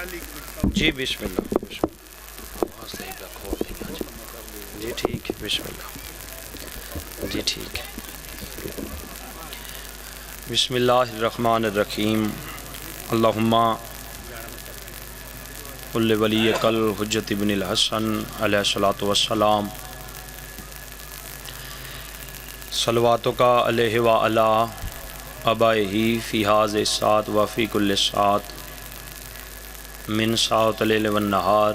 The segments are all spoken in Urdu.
جی بسم اللہ جی ٹھیک ہے بسم اللہ جی ٹھیک ہے بسم اللہ الرحمن الرحیم اللہم قل ولیک الحجۃ ابن الحسن علیہ الصلاۃ والسلام صلواتک علیہ وعلی آبائہ فی ھذہ الساعۃ وفی کل ساعۃ من ساعۃ اللیل والنہار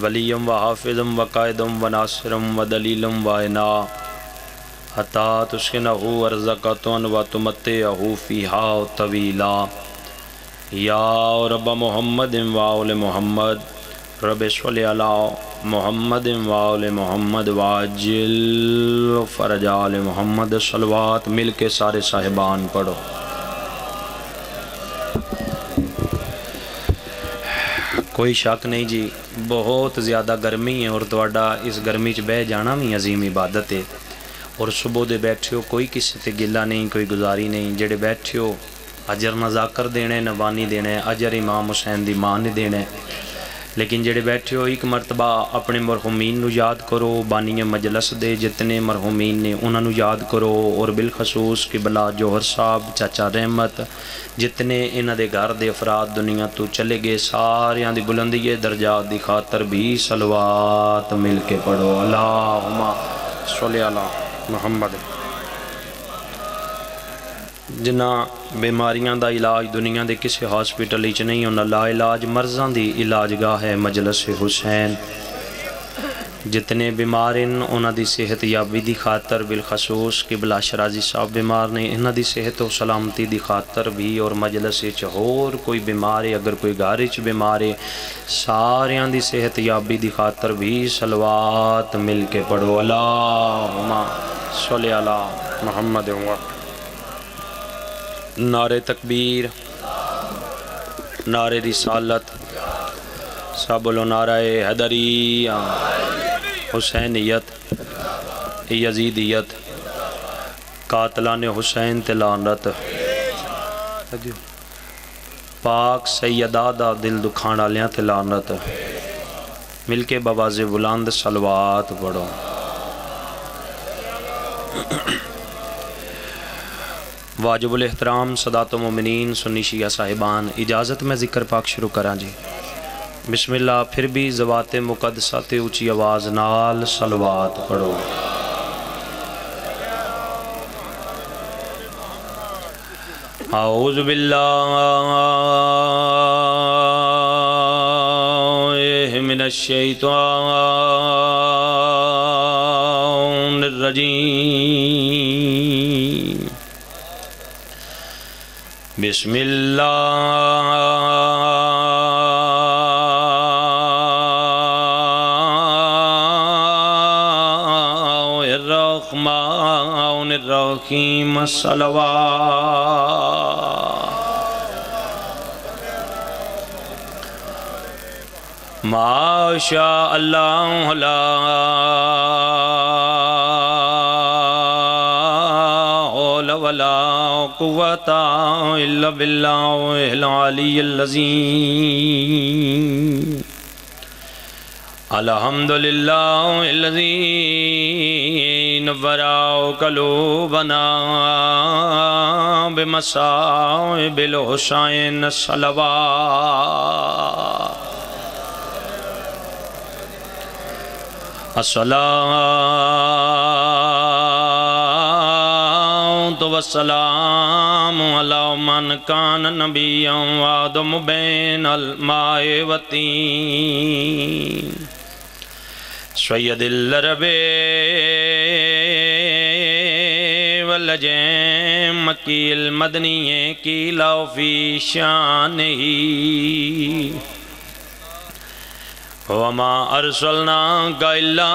ولیم وحافظم وقائدم وناصرم ودلیلم وعنا حتی تسکنہ ورزقتن وتمتعہ فیہا طویلا یا رب محمد وآل محمد رب صلی علی محمد وآل محمد واجل فرج آل محمد صلوات مل کے سارے صاحبان پڑھو کوئی شک نہیں جی بہت زیادہ گرمی ہے اور تواڈا اس گرمی چ بہ جانا بھی عظیم عبادت ہے اور صبح دے بیٹھے ہو کوئی کسی تے گلہ نہیں کوئی گزاری نہیں جڑے بیٹھے ہو اجر نذاکر دینے نوانی دینے اجر امام حسین دی ماں نے دینے لیکن جڑے بیٹھے ہو ایک مرتبہ اپنے مرحومین نو یاد کرو بانی مجلس دے جتنے مرحومین نے انہاں نو یاد کرو اور بالخصوص قبلہ جوہر صاحب چاچا رحمت جتنے انہاں دے گھر دے افراد دنیا تو چلے گئے ساریاں دی بلندی درجات دی خاطر بھی صلوات مل کے پڑھو اللہم صلی علی محمد جنہ بیماریاں دا علاج دنیا دے کسی ہاسپٹل وچ نہیں ہونا لا علاج مرضاں دی علاج گاہ ہے مجلس حسین جتنے بیمار ہیں انہاں دی صحت یابی دی خاطر بالخصوص قبلہ شرازی صاحب بیمار نے انہاں دی صحت و سلامتی دی خاطر بھی اور مجلس وچ اور کوئی بیمار ہے اگر کوئی گھر وچ بیمار ہے ساریاں دی صحت یابی دی خاطر بھی صلوات مل کے پڑھو اللہم صلی علی محمد نعرہ تکبیر نعرہ رسالت سب بولو نعرہ حیدری حسینیت یزیدیت قاتلان حسین تے لعنت پاک سیدہ دا دل دکھان والیاں تے لعنت مل کے بواز بلند صلوات پڑھو واجب الاحترام سادات مومنین سنی شیعہ صاحبان اجازت میں ذکر پاک شروع کراں جی بسم اللہ پھر بھی ذوات مقدسات اونچی آواز نال صلوات پڑھو اعوذ باللہ من الشیطان الرجیم بسم اللہ الرحمن الرحیم الصلوات ما شاء اللہ لا حول ولا قوة إلا بالله العلي العظيم الحمد لله الذي نور قلوبنا بمصائب الحسين الصلوات الصلاة والسلام على من كان نبيا وآدم بين الماء والطين سید العرب والعجم مکی المدنی کی لو فی شانہی وما ارسلناک الا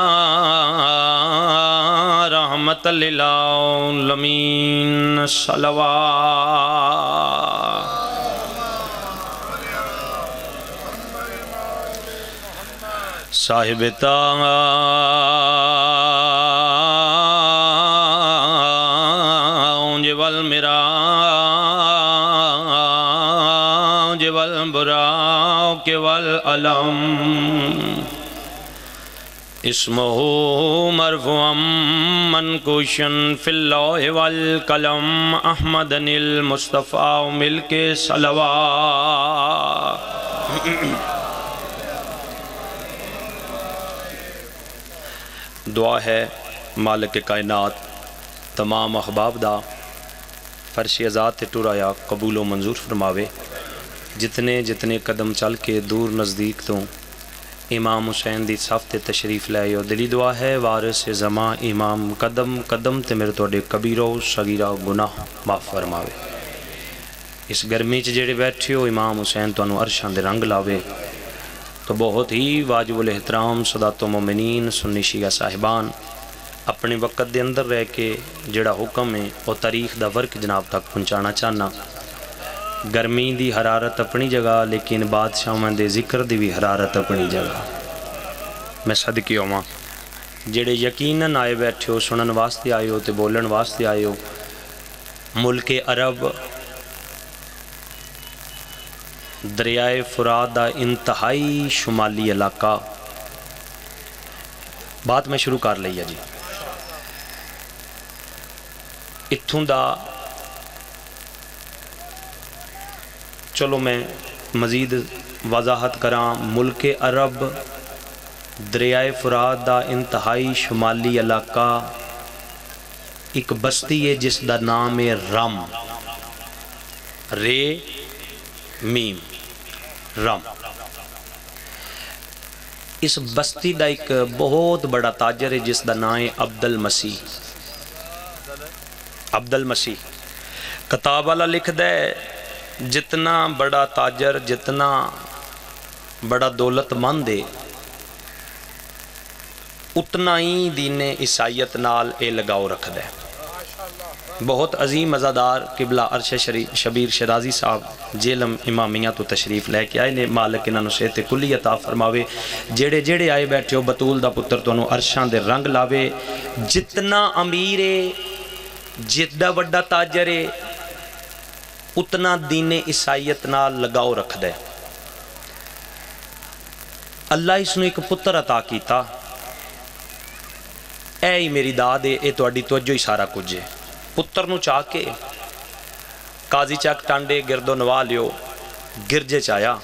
رحمت للعالمین صلوات صاحب تاج والمراج والبروج البراق والعلم اسمہ مرفوعا منقوشا فی اللوح والقلم احمد المصطفیٰ ملک صلوات. دعا ہے مالک کائنات تمام احباب دا فرش ذات ٹرایا قبول و منظور فرماوے. جتنے جتنے قدم چل کے دور نزدیک تو امام حسین دی صف تے تشریف لے آئے. دلی دعا ہے وارث زماں امام قدم قدم تے میرے توڑے کبیرہ و صغیرہ گناہ معاف فرماوے. اس گرمی چ جڑے بیٹھے ہو امام حسین تو عرشاں دے رنگ لاوے. تو بہت ہی واجب الاحترام سادات و مومنین سنی شیعہ صاحبان اپنے وقت دے اندر رہ کے جڑا حکم ہے وہ تاریخ دا ورک جناب تک پہنچانا چاہنا. گرمی دی حرارت اپنی جگہ لیکن بادشاہاں دے ذکر دی بھی حرارت اپنی جگہ. میں صدقے ہوواں جڑے یقیناً آئے بیٹھے ہو سنن واسطے آئے ہو تے بولن واسطے آئے ہو. ملک عرب دریائے فرات دا انتہائی شمالی علاقہ. بات میں شروع کر لئی ہے جی. اتھوں دا چلو میں مزید وضاحت کراں. ملک عرب دریائے فرات دا انتہائی شمالی علاقہ ایک بستی ہے جس دا نام ہے رم. رے میم رم. اس بستی دا ایک بہت بڑا تاجر ہے جس دا نام ہے عبد المسیح. عبد المسیح کتاب والا لکھ دے جتنا بڑا تاجر جتنا بڑا دولت مند ہے اتنا ہی دین عیسائیت نال اے لگاؤ رکھ دے. بہت عظیم مزادار قبلہ عرش شبیر شرازی صاحب جیلم امامیہ تو تشریف لے کے آئے نے. مالک انہاں نوں صحت کلی عطا فرماوے. جڑے جڑے آئے بیٹھے ہو بطول دا پتر تانوں عرشاں دے رنگ لاوے. جتنا امیر ہے جتنا بڑا تاجر ہے اتنا دین عیسائیت نال لگاؤ رکھ دے. اللہ اس نے ایک پتر عطا کیتا. اے ہی میری داد ہے اے تواڈی توجہ ہی سارا کچھ ہے. پتر نو چاہ کے قاضی چاک ٹانڈے گردو نوا لیو گرجے چایا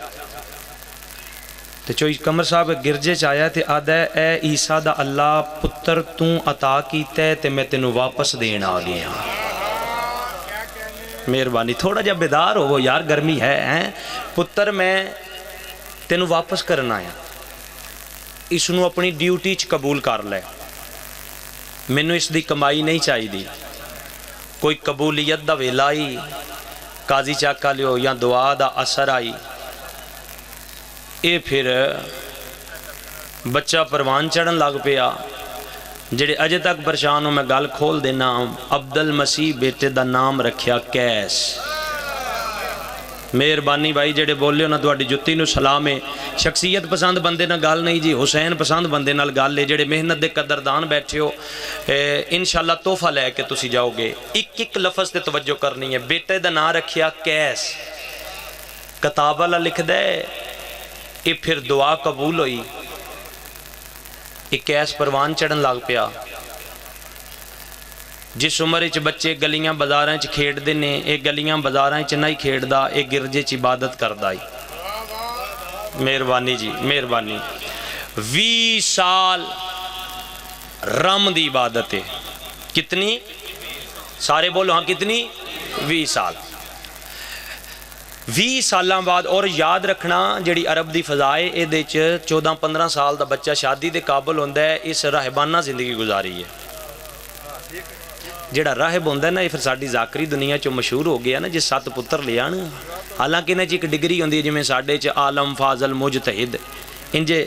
تے چوئی کمر صاحب گرجے چایا تے آدھا اے عیسیٰ دا اللہ پتر توں عطا کیتا ہے تے میں تینوں واپس دین آ گیا. مہربانی تھوڑا جا بیدار ہو یار گرمی ہے پتر میں تینوں واپس کرنا ہے. اس نو اپنی ڈیوٹی چ قبول کر لے. مینوں اس دی کمائی نہیں چاہی دی. کوئی قبولیت دا ویلا آئی قاضی چاکا لیو یا دعا دا اثر آئی اے پھر بچہ پروان چڑھن لگ پیا. جڑے اجے تک پریشان ہو میں گل کھول دینا. عبد المسیح بیٹے دا نام رکھیا کیس. مہربانی بھائی جڑے بولے ہو نا تواڈی جُتی نو سلام ہے. شخصیت پسند بندے نہ گل نہیں جی حسین پسند بندے نال گل ہے. جڑے محنت دے قدردان بیٹھے ہو انشاءاللہ تحفہ لے کے تسی جاؤ گے. ایک ایک لفظ تے توجہ کرنی ہے. بیٹے دا نام رکھیا کیس. کتاب والا لکھ دے اے پھر دعا قبول ہوئی. ایک کیس پروان چڑھن لگ پیا. جس عمر چ بچے گلیاں بازاراں چ کھیڈ دے نے اے گلیاں بازاراں چ نہیں کھیڈدا اے گرجے چ عبادت کردا ہے. مہربانی جی مہربانی. 20 سال رم دی عبادت ہے. کتنی سارے بولو ہاں کتنی 20 سال. 20 سالاں بعد اور یاد رکھنا جڑی عرب دی فضائے اے دے چ 14-15 سال دا بچہ شادی دے قابل ہوندا ہے. اس راہبانہ زندگی گزاری ہے. جڑا راہب ہوندا ہے نا یہ پھر ساڈی ذاکری دنیا چ مشہور ہو گیا نا جی 7 پتر لے آن. حالانکہ انہاں چ ایک ڈگری ہوندی ہے جویں ساڈے چ عالم فاضل مجتہد انجے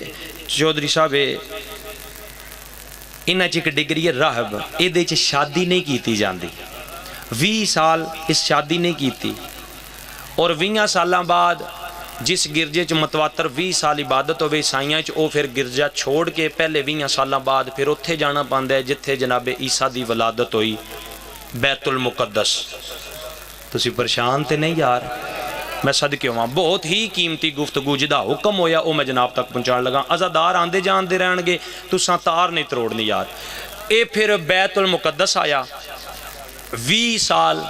چودھری صاحب انہاں چ ایک ڈگری ہے راہب. اے دے چ شادی نہیں کیتی جاندی. 20 سال اس شادی نہیں کیتی اور 20 سالاں بعد جس گرجے چ متواتر 20 سال عبادت ہوئے عیسائیاں چ او پھر گرجا چھوڑ کے پہلے 20 سالاں بعد پھر اتھے جانا پاندا ہے جتھے جناب عیسیٰ دی ولادت ہوئی بیت المقدس. تسی پریشان تے نہیں یار میں صدقے ہوا بہت ہی قیمتی گفتگو جدا حکم ہویا وہ میں جناب تک پہنچان لگا عزادار آندے جاندے رہن گے تساں تار نہیں تروڑنی یار اے پھر بیت المقدس آیا 20 سال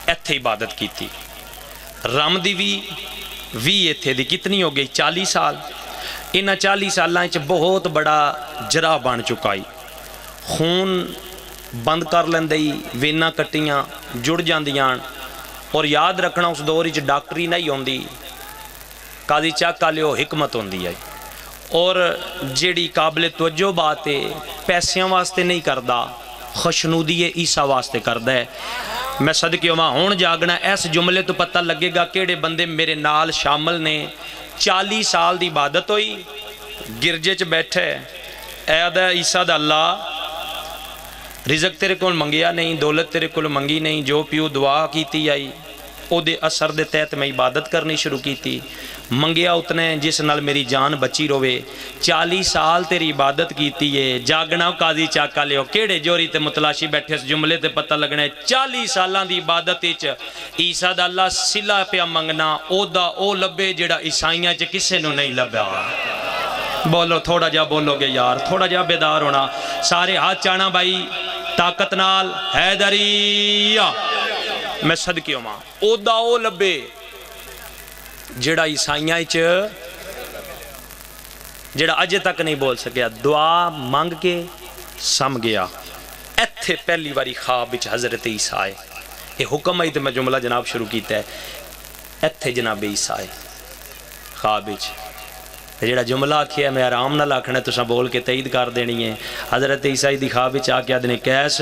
ایتھے عبادت کی تھی رم دی 20 ایتھے دی کتنی ہو گئی 40 سال انہاں 40 سالاں وچ بہت بڑا جرا بن چکائی خون بند کر لیندی وینا کٹیاں جڑ جاندیاں اور یاد رکھنا اس دور وچ ڈاکٹری نہیں ہوندی قاضی چک والے حکمت ہوندی ہے اور جیڑی قابل توجہ بات ہے پیسیاں واسطے نہیں کردا خوشنودی عیسیٰ واسطے کردا ہے میں صدقے ہوا ہون جاگنا اس جملے تو پتہ لگے گا کیڑے بندے میرے نال شامل نے 40 سال دی عبادت ہوئی گرجے چ بیٹھے اے آدھا عیسیٰ دا اللہ رزق تیرے کول منگیا نہیں دولت تیرے کول منگی نہیں جو پیو دعا کیتی آئی او دے اثر دے تحت میں عبادت کرنی شروع کی تھی منگیا اتنے جس نال میری جان بچی روے 40 سال تیری عبادت کیتی ہے جاگنا قاضی چاکا لیو کیڑے جوری تے متلاشی بیٹھے اس جملے تے پتہ لگنا ہے 40 سالاں دی عبادت وچ عیسیٰ دا اللہ صلہ پیا منگنا او دا او لبے جڑا عیسائیاں چ کسے نو نہیں لبیا بولو تھوڑا جا بولو گے یار تھوڑا جا بیدار ہونا سارے ہاتھ چانا بھائی طاقت نال حیدریہ میں صدقے ہوا او دا او لبے جڑا عیسائیاں وچ جڑا اجے تک نہیں بول سکیا دعا مانگ کے سم گیا ایتھے پہلی باری خواب وچ حضرت عیسیٰ آئے یہ حکم آئی تو میں جملہ جناب شروع کیتا ہے ایتھے جناب عیسیٰ آئے خواب وچ جڑا جملہ آکھیا میں آرام نہ لاکھنا ہے تساں بول کے تائید کر دینی ہے حضرت عیسیٰ دی خواب وچ آ کے آدھنے کیس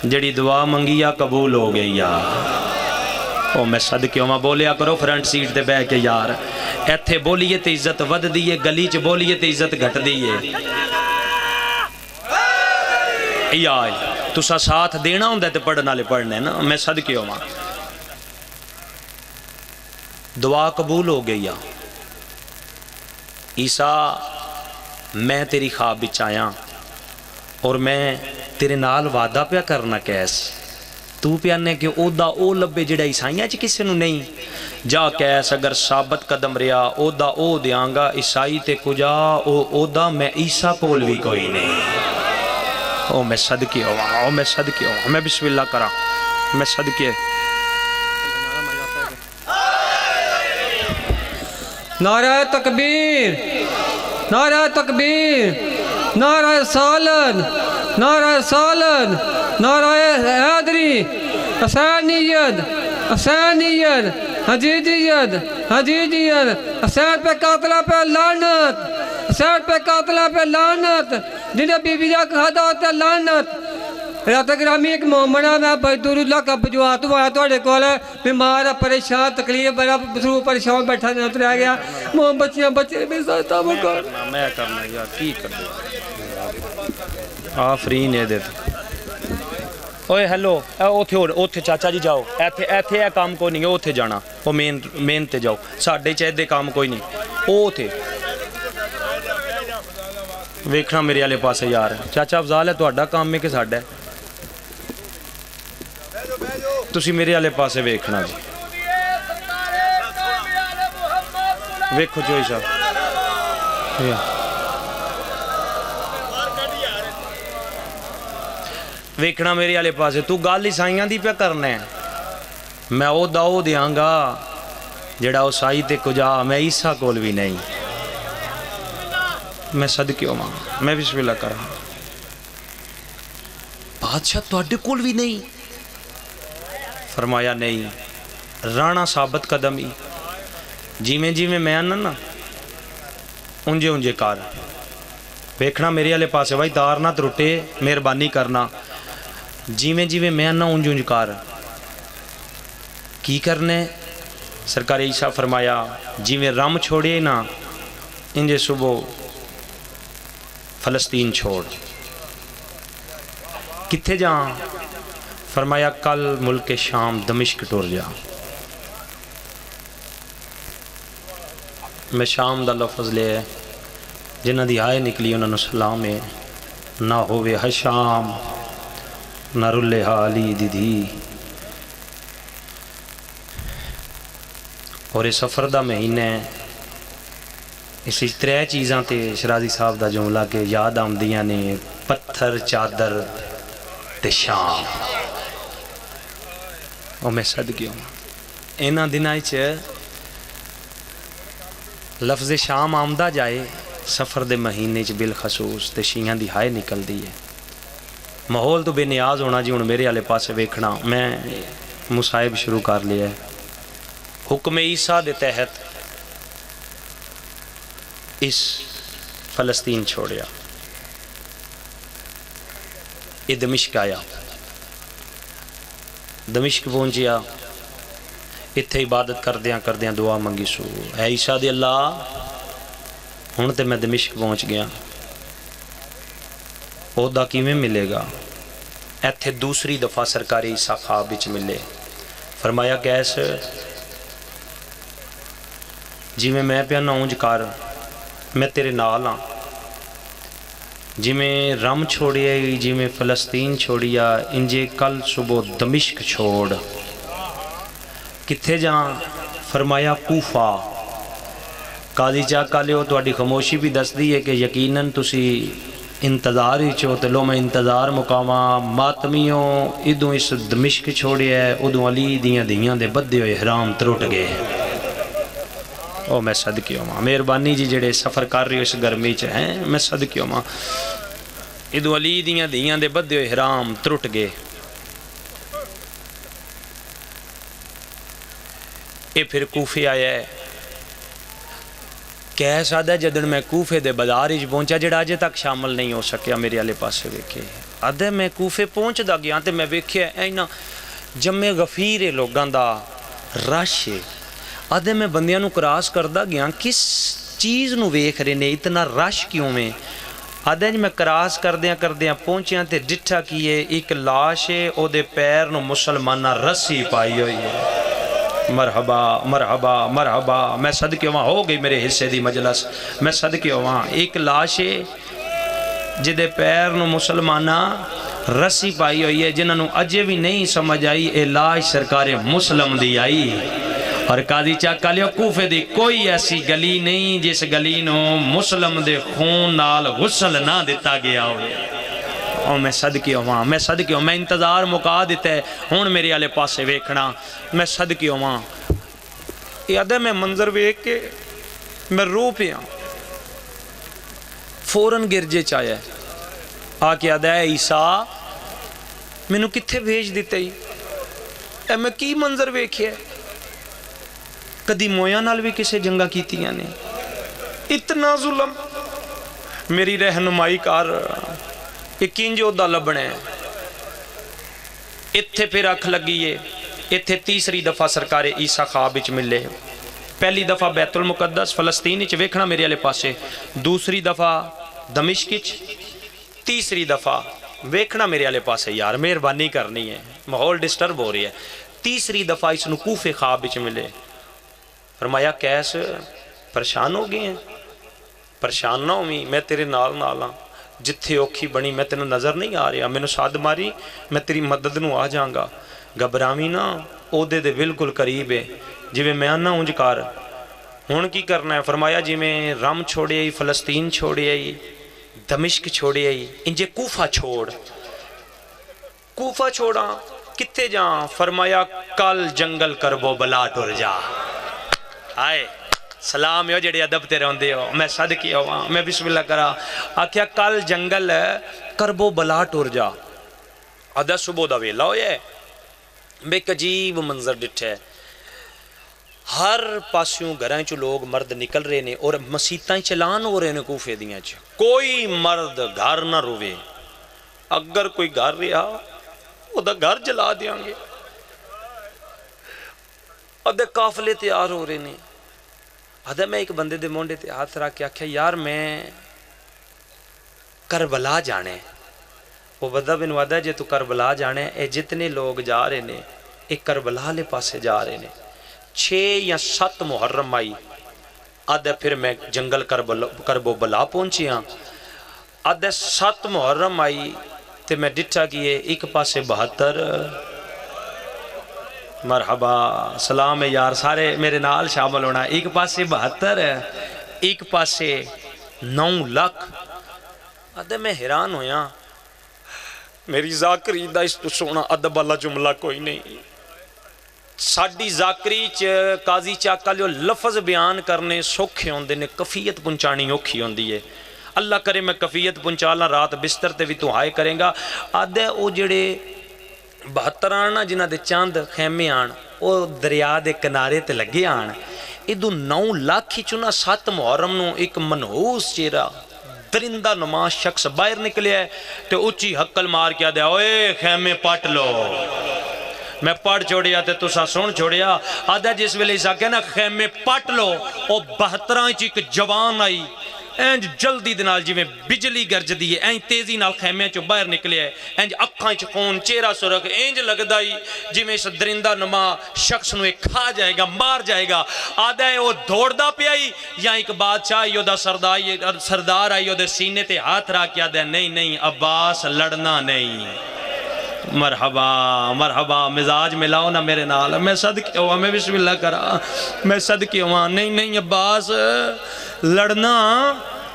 جڑی دعا منگی یا قبول ہو گئی یا او میں صدقے ہوا بولیا کرو فرنٹ سیٹ تے بہ کے یار ایتھے بولیے تے عزت ود دیئے گلی چ بولیے تے عزت گھٹ دیئے یا تسا ساتھ دینا ہوں تے پڑھنا لے پڑھنے نا میں صدقے ہوا دعا قبول ہو گئی یا عیسیٰ میں تیری خواب بچ آیا اور میں تیرے نال وعدہ پیا کرنا کیس تو پیانے کہ او دا او لبے جڑا عیسائیاں چ کسے نو نہیں جا کیس اگر ثابت قدم رہا او دا او دیاں گا عیسائی تے کجا او دا میں عیسیٰ کول بھی کوئی نہیں او میں صدقے ہوا میں بسم اللہ کرا میں صدقے نعرہ تکبیر نعرہ تکبیر نعرہ سالن نعرہ سالن نعرہ حیدری حسینیت حسینیت حجیجیت حجیجیت حسین پہ قاتلہ پہ لعنت حسین پہ قاتلہ پہ لعنت جنہیں بی بی کا خدا ہوتا ہے لعنت رات گرامی ایک مومنہ میں بجدور اللہ کا بجوات ہوا تو اڑے کول بیمار پریشان تکلیف بڑا بسرو پریشان بیٹھا نہیں اتر گیا موم بچیاں بچے بھی ساتھا مکر میں کرنا یار کی کر دیا آفرین ہے دیتا اوے ہیلو اوتھے چاچا جی جاؤ ایتھے ہے کام کوئی نہیں ہے اوتھے جانا وہ مین تے جاؤ ساڑھے چاہدے کام کوئی نہیں اوتھے ویکھنا میرے والے پاسے یار چاچا افضال ہے تو اڈا کام میں کہ ساڑھا ہے تسی میرے والے پاسے ویکھنا جی ویکھو چوئی صاحب ویکھنا میرے والے پاسے تو گل عیسائیاں دی پہ کرنا ہے میں او داؤ دیاں گا جڑا عیسائی تے کجا میں عیسیٰ کول بھی نہیں میں صدقے ہوا میں بسم اللہ کرا بادشاہ تواڈے کول بھی نہیں فرمایا نہیں رانا ثابت قدم ہی جیویں میں آنا نا انجے کار ویکھنا میرے والے پاسے بھائی دار نہ ترٹے مہربانی کرنا جیویں میں آنا انج کار کی کرنے سرکار عیسیٰ فرمایا جیویں رم چھوڑے نا انجے صبح فلسطین چھوڑ کتھے جاں فرمایا کل ملک شام دمشق ٹور جا میں شام دا لفظ لے جنہ دی آئے نکلی انہوں نے سلام ہے نہ ہووے حشام نہ رلے حالی دی اور یہ سفر دا مہینہ ہے، اس ترے چیزاں تے شرازی صاحب دا جملہ کے یاد آمدیاں نے، پتھر، چادر تے شام۔ اور میں صدقے ہوں اینا دنائی لفظ شام آمدہ جائے سفر دے مہینے بالخصوص تے شیاں دی ہائے نکل دی ہے۔ ماحول تو بے نیاز ہونا جی، ہوں میرے والے پاسے ویکھنا، میں مصائب شروع کر لیا ہے۔ حکم عیسیٰ دے تحت اس فلسطین چھوڑیا، یہ دمشق آیا، دمشق پہنچیا، اتھے عبادت کردیاں دعا منگی سو، اے عیسیٰ دی اللہ ہن تے میں دمشق پہنچ گیا، عہدہ کیویں ملے گا؟ ایتھے دوسری دفعہ سرکار عیسیٰ خواب وچ ملے، فرمایا کیسے؟ جی میں پیا ناؤنج کر، میں تیرے نال ہاں، جی میں رم چھوڑیا جی میں فلسطین چھوڑیا، انجے کل صبح دمشق چھوڑ، کتھے جاں؟ فرمایا کوفہ۔ قاضی چاکا لیو تواڈی خاموشی بھی دس دی ہے کہ یقیناً تسی انتظار ہی چو، تے لو میں انتظار مقامہ ماتمیوں ادوں اس دمشق چھوڑیا ہے، ادوں علی دیاں دے بدے ہوئے حرام ترٹ گئے۔ او میں صدقے ہوں، مہربانی جی جڑے سفر کر رہے ہو اس گرمی چ ہیں، میں صدقے ہوں، ادوں علی دیاں دے بدے ہوئے حرام ترٹ گئے۔ یہ پھر کوفے آیا ہے، کیس آدھا جدن میں کوفے دے بازار ہی پہنچا جڑا اجے تک شامل نہیں ہو سکیا میرے والے پاسے ویکھے، آدھا میں کوفے پہنچ دا گیا تے میں ویکھیا اینا جمع غفیر لوگاں دا رش ہے، آدھے میں بندیاں نو کراس کردا گیا کس چیز نو ویکھ رہے نے اتنا رش کیوں میں؟ آدھے میں کراس کردیاں پہنچیاں تے ڈٹھا کیے ایک لاش ہے، او دے پیر نو مسلمانہ رسی پائی ہوئی ہے۔ مرحبا مرحبا مرحبا، میں صدقے وہاں ہو گئی میرے حصے دی مجلس، میں صدقے وہاں ایک لاش ہے جدے پیر نو مسلمانہ رسی پائی ہوئی ہے، جنہاں نو اجے بھی نہیں سمجھ آئی اے لاش سرکار مسلم دی آئی۔ اور قاضی چاکا لیو کوفے دی کوئی ایسی گلی نہیں جس گلی نو مسلم دے خون نال غسل نہ دیتا گیا ہوئے۔ اور میں صدقے ہوں، میں انتظار مکا دیتا ہے، ہون میرے والے پاسے ویکھنا، میں صدقے ہوں۔ یاد ہے میں منظر ویکھ کے میں رو پیا، فوراً گرجے چاہیا ہے، آ کے یاد ہے عیسیٰ میں نو کتھے بھیج دیتے ہی، اے میں کی منظر ویکھیا ہے؟ کدی مویاں نال بھی کسے جنگا کیتیاں نے، اتنا ظلم، میری رہنمائی کار کنج عہدہ لبنے ہیں۔ اتھے پھر اکھ لگیے، اتھے تیسری دفعہ سرکار عیسیٰ خواب وچ ملے، پہلی دفعہ بیت المقدس فلسطین وچ ویکھنا میرے والے پاسے، دوسری دفعہ دمشق وچ، تیسری دفعہ ویکھنا میرے والے پاسے، یار مہربانی کرنی ہے، ماحول ڈسٹرب ہو رہی ہے، تیسری دفعہ اس نو کوفے خواب وچ ملے، فرمایا کیس پریشان ہو گئے ہیں؟ پریشان نہ ہوئی، میں تیرے نال ہاں، جتھے اوکھی بنی میں تینوں نظر نہیں آ رہا، میں نو ساد ماری میں تیری مدد نو آ جاؤں گا، گھبراویں نہ، عہدے دے بالکل قریب ہے، جی میں آنا اونج کر، ہن کی کرنا ہے؟ فرمایا جی میں رم چھوڑے آئی، فلسطین چھوڑے آئی، دمشق چھوڑے آئی، انجے کوفہ چھوڑ، کوفہ چھوڑا کتے جاں؟ فرمایا کل جنگل کربو بلا ٹر جا۔ آئے سلام یو جڑے ادب تے روندے ہو، میں صدقے ہوا، میں بسم اللہ کرا، آکھیا کل جنگل کربو بلا ٹور جا، آدھا صبح دا ویلا ہویا ہے، میں ایک عجیب منظر ڈٹھا ہے، ہر پاسیوں گھراں چو لوگ مرد نکل رہے نے اور مسیتاں چلان ہو رہے نے کوفے دیاں چ، کوئی مرد گھر نہ روے، اگر کوئی گھر رہا وہ دا گھر جلا دیاں گے، آدھے قافلے تیار ہو رہے نے، آدھا میں ایک بندے دے مونڈے تے ہاتھ رکھ کے آکھیا یار میں کربلا جانے، وہ بندہ بن وعدہ جے تو کربلا جانے، اے جتنے لوگ جا رہے نے ایک کربلا لے پاسے جا رہے نے، 6 یا 7 محرم آئی، آدھا پھر میں جنگل کربو بلا پہنچی ہاں، آدھا 7 محرم آئی تے میں ڈٹھا کیے ایک پاسے 72 مرحبا سلام ہے یار سارے میرے نال شامل ہونا ایک پاسے 72 ایک پاسے 9 لاکھ ادھے میں حیران ہویا میری ذاکری دا اس تو سونا ادب والا جملہ کوئی نہیں ساڑی ذاکری قاضی چاکا لیو لفظ بیان کرنے سوکھے ہوندے نے کفیت پنچانی اوکھی ہوندی ہے اللہ کرے میں کفیت پنچالا رات بستر تے بھی تو ہائے کریں گا آدھے او جڑے 72 آنا جنہ دے چاند خیمے آن او دریا دے کنارے تے لگے آن ادو 9 لاکھ ہی چنا 7 محرم نو ایک منحوس چیرہ درندہ نما شخص باہر نکلے ہے تے اچھی حقل مار کیا دیا اوے خیمے پاٹ لو میں پڑھ چھوڑیا تے تسا سن چھوڑیا آدھا جس ویلے اسا کہنا خیمے پاٹ لو او 72 ایک جوان آئی اینج جلدی دنال جی میں بجلی گرج دیئے اینج تیزی نال خیمے چو باہر نکلے ہے اینج اکھاں چو خون چہرہ سرک اینج لگ دائی جی میں اس درندہ نما شخص نو ایک کھا جائے گا مار جائے گا آدھا ہے وہ دوڑ دا پہ آئی یا ایک بادشاہ you the Sardar I you دے سینے تے ہاتھ را کیا دے نہیں عباس لڑنا نہیں مرحبا مرحبا مزاج ملاؤ نا میرے نال میں صدقے ہوا میں بسم اللہ کرا میں صدقے ہوا نہیں عباس لڑنا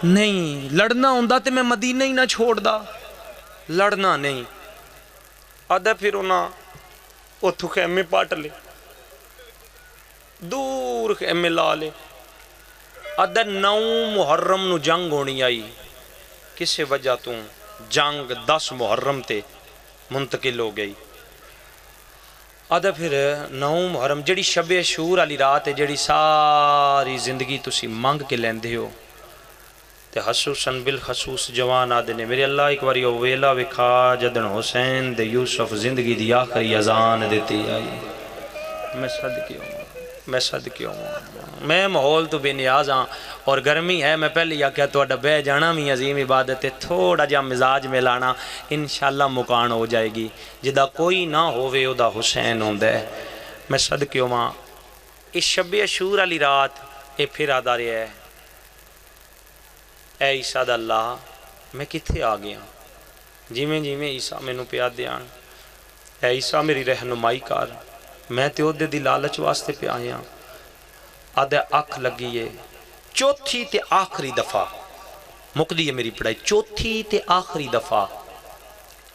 نہیں لڑنا ہوندہ تے میں مدینہ ہی نہ چھوڑ دا لڑنا نہیں آدھا پھر انہاں اتھو خیمے پاٹ لے دور خیمے لا لے آدھا 9 محرم نو جنگ ہونی آئی کسے وجہ تو جنگ 10 محرم تے منتقل ہو گئی آدھا پھر 9 محرم جڑی شب عاشور علی رات ہے جڑی ساری زندگی تسی مانگ کے لیندے ہو تے خصوصاً بالخصوص جوان آدھے نے میرے اللہ ایک باری ویلا وکھا جدن حسین دے یوسف زندگی دی آخری اذان دیتی آئی میں صدقے ہوں میں ماحول تو بے نیاز ہاں اور گرمی ہے میں پہلے یا کیا تو بے جانا بھی عظیم عبادت ہے تھوڑا جا مزاج میں لانا انشاءاللہ مکان ہو جائے گی جدا کوئی نہ ہووے او دا حسین ہوندہ ہے میں صدقے ہوں اس شب عاشور علی رات اے پھر آدھا رہے ہے اے عیسیٰ دا اللہ میں کتھے آ گیا جی میں عیسیٰ میں نو پیاد دیان اے عیسیٰ میری رہنمائی کار میں تے عہدے دی لالچ واسطے پہ آیا آدھے اکھ لگی ہے چوتھی تے آخری دفعہ مقدی ہے میری پڑھائی چوتھی تے آخری دفعہ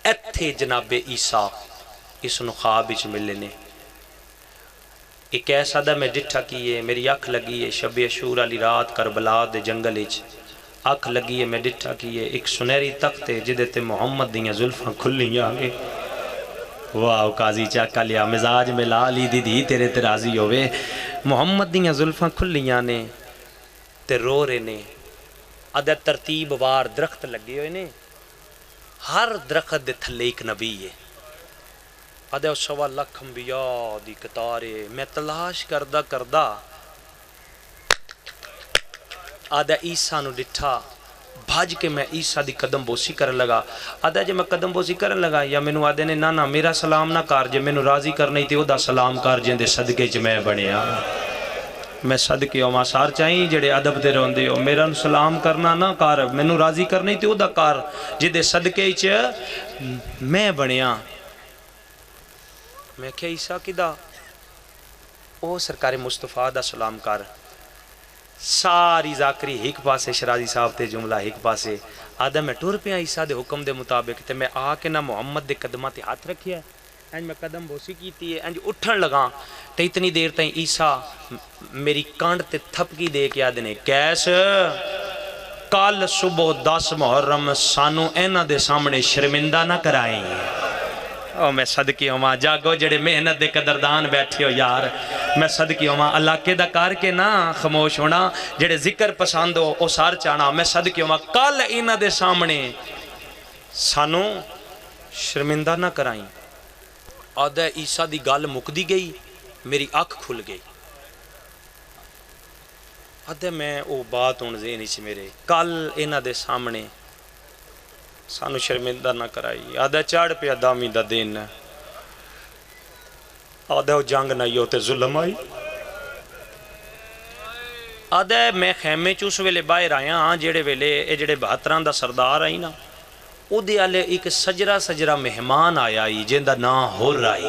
ایتھے جناب عیسیٰ اس نو خواب اچ ملے نے ایک ایسا دا میں ڈٹھا کیے میری اکھ لگی ہے شب عاشور علی رات کربلا دے جنگل اچ اکھ لگی ہے میں ڈٹھا کیے ایک سنہری تخت ہے جدے تے محمد دیاں زلفاں کھلی آگے واہ قاضی چاکا لیا مزاج میں لا لی دی تیرے ترازی ہوئے محمد دیاں زلفاں کھلیاں نے تے رو رہے نے ادھے ترتیب وار درخت لگے ہوئے نے ہر درخت دے تھلے ایک نبی ہے ادھے 1.25 لاکھ انبیاء دی کتارے میں تلاش کردہ آدھے عیسیٰ نو ڈٹھا بھاج کے میں عیسیٰ دی قدم بوسی کرن لگا آدھا جے میں قدم بوسی کرن لگا یا میں نو آدھے نے نا میرا سلام نہ کار جے میں نو راضی کرنے تے او دا سلام کار جے دے صدقے چ میں بنیا میں صدقے ہوں سار چاہیں جڑے عدب دے روندے ہو میرا سلام کرنا نہ کار میں نو راضی کرنے تے او دا کار جے دے صدقے چ میں بنیا میں کہ عیسیٰ کی دا او سرکار مصطفیٰ دا سلام کار ساری ذاکری ایک پاسے شرازی صاحب تے جملہ ایک پاسے آدھا میں ٹور پہ عیسیٰ دے حکم دے مطابق تے میں آ کے نہ محمد دے قدمہ تے ہاتھ رکھیا ہے انج میں قدم بوسی کیتی ہے انج اٹھن لگا تے اتنی دیر تائیں عیسیٰ میری کانڈ تے تھپکی دے کے آدھنے کیس کال صبح 10 محرم سانو اینا دے سامنے شرمندہ نہ کرائیں او میں صدقی ہوں جاگو جڑے محنت دے قدردان بیٹھے ہو یار میں صدقی ہوں اللہ کے دا کار کے نا خاموش ہونا جڑے ذکر پسند ہو او سار چانا میں صدقی ہوں کل اینا دے سامنے سانو شرمندہ نہ کرائیں آدھا عیسیٰ دی گال مکدی گئی میری آنکھ کھل گئی آدھا میں او بات ہون ذہنی چ میرے کل اینا دے سامنے سانو شرمندہ نہ کرائی آدھا چاڑ پہ دامی دا دین آدھا وہ جنگ نہ ہوتے ظلم آئی آدھا میں خیمے چوس ویلے باہر آیا ہاں جڑے ویلے اے جڑے 72 دا سردار آئی نا او دے آلے ایک سجرہ مہمان آیا جن دا نا ہو رہی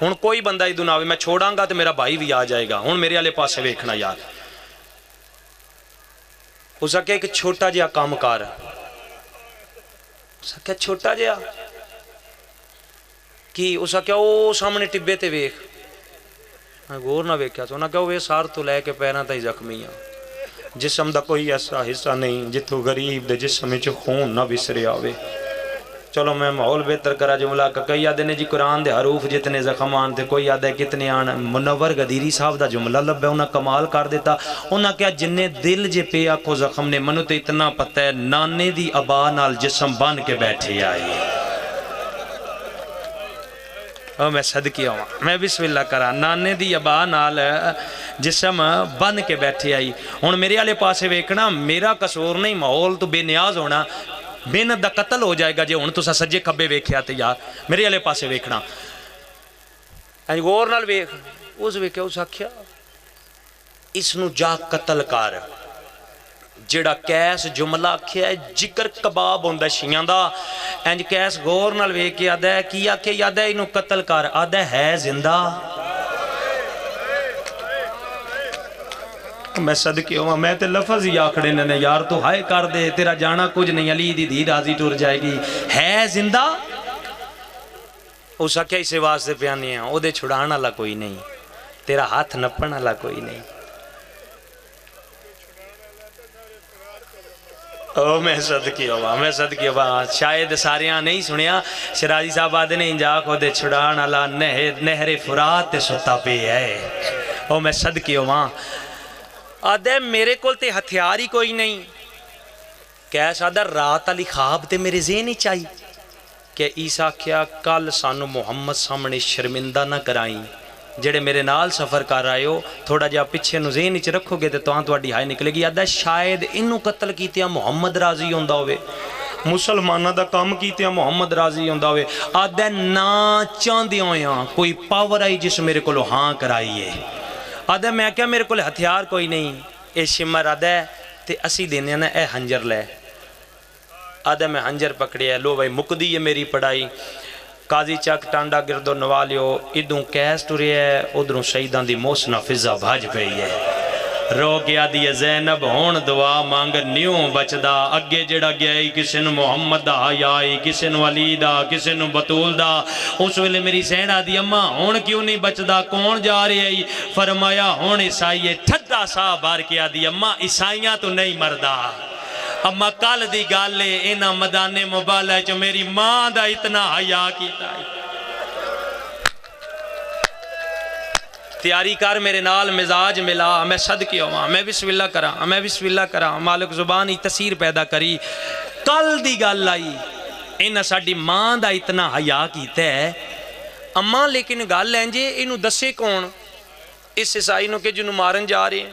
ہوں کوئی بندہ ادو نہ آئے میں چھوڑاں گا تو میرا بھائی بھی آ جائے گا ہوں میرے والے پاسے ویکھنا یار اس آخیا ایک چھوٹا جہا کام کر اس آخیا چھوٹا جہا کی اس آخیا وہ سامنے ٹبے تے ویکھ میں غور نہ ویکھیا تو انہاں کہا وہ سار تو لے کے پیراں تائیں زخمی ہاں جسم دا کوئی ایسا حصہ نہیں جتوں غریب دے جسم وچ خون نہ وسرے آوے چلو میں ماحول بہتر کرا جملہ کئی یاد نے جی قرآن دے حروف جتنے زخم آن تے کوئی یاد ہے کتنے آن منور غدیری صاحب دا جملہ لبے انہاں کمال کر دیتا انہاں کیا جننے دل جے پہ آکھو زخم نے منو تے اتنا پتہ ہے نانے دی ابا نال جسم بن کے بیٹھے آئی میں صدقے ہوں میں بسم اللہ کرا نانے دی ابا نال جسم بن کے بیٹھے آئی ہوں میرے والے پاسے ویکھنا میرا قصور نہیں ماحول تو بے نیاز ہونا محنت دا قتل ہو جائے گا جے ہوں تسا سجے کھبے ویکھیا تے یار میرے والے پاسے ویکھنا غور نال ویکھ اس ویکھیا اس آکھیا اس نو جا قتل کر جڑا کیس جملہ آکھیا ہے جگر کباب ہوندا شیعاں دا انج کیس غور نال ویکھ کے آدا ہے کی آکھے یاد ہے اینو قتل کر آدا ہے زندہ میں صدقے ہوں میں تے لفظ ہی آکھڑے نے یار تو ہائے کر دے تیرا جانا کچھ نہیں علی دی دھی راضی ٹر جائے گی ہے زندہ اس آکھیا اسے واسطے پیانے ہیں او دے چھڑان والا کوئی نہیں تیرا ہاتھ نپن والا کوئی نہیں او میں صدقے ہوا شاید ساریاں نہیں سنیا شرازی صاحب آدھے نے انجا کو دے چھڑان والا نہر فرات تے ستا پہ ہے او میں صدقے ہوا آدھے میرے کول تے ہتھیار ہی کوئی نہیں کیس آدھے رات علی خواب تے میرے ذہن ہی چاہی کہ عیسیٰ کیا کل سانو محمد سامنے شرمندہ نہ کرائیں جڑے میرے نال سفر کر رہے ہو تھوڑا جا پچھے نو ذہن ہی رکھو گے تو تہاڈی ہائے نکلے گی آدھے شاید انہوں قتل کیتیا محمد راضی ہوندا ہوئے مسلمانہ دا کام کیتیا محمد راضی ہوندا ہوئے آدھے نا چاندے ہویاں کوئی پاور آئی جس میرے کو ہاں کرائیے آدھے میں کیا میرے کو ہتھیار کوئی نہیں اے شمر آدھے تے اسی دینے نا اے ہنجر لے آدھے میں ہنجر پکڑے ہے لو بھائی مقدی ہے میری پڑھائی قاضی چک ٹانڈا گردو نوالیو ادھوں کیس ٹورے ہے ادھروں شہیدان دی موسنا فضا بھاج پئی ہے رو گیا دی زینب ہون دعا مانگ نیوں بچدا اگے جڑا گیا ہی کسی نو محمد دا حیائی کسی نو علی دا کسی نو بطول دا اس ویلے میری سینہ دی اماں ہون کیوں نہیں بچدا کون جا رہی ہے فرمایا ہون عیسائی ٹھڈا سا بار کیا دی اماں عیسائیاں تو نہیں مردہ اما کال دی گالے اینا مدانے مبالہ جو میری ماں دا اتنا حیاء کیتا ہے تیاری کر میرے نال مزاج ملا میں صدقے ہوا میں بسم اللہ کرا مالک زبانی تسیر پیدا کری کل دی گال آئی اینا ساڑی ماں دا اتنا حیاء کیتا ہے اما لیکن گال لیں جے انہوں دسے کون اس عیسائی نو کہ جنہوں مارن جا رہے ہیں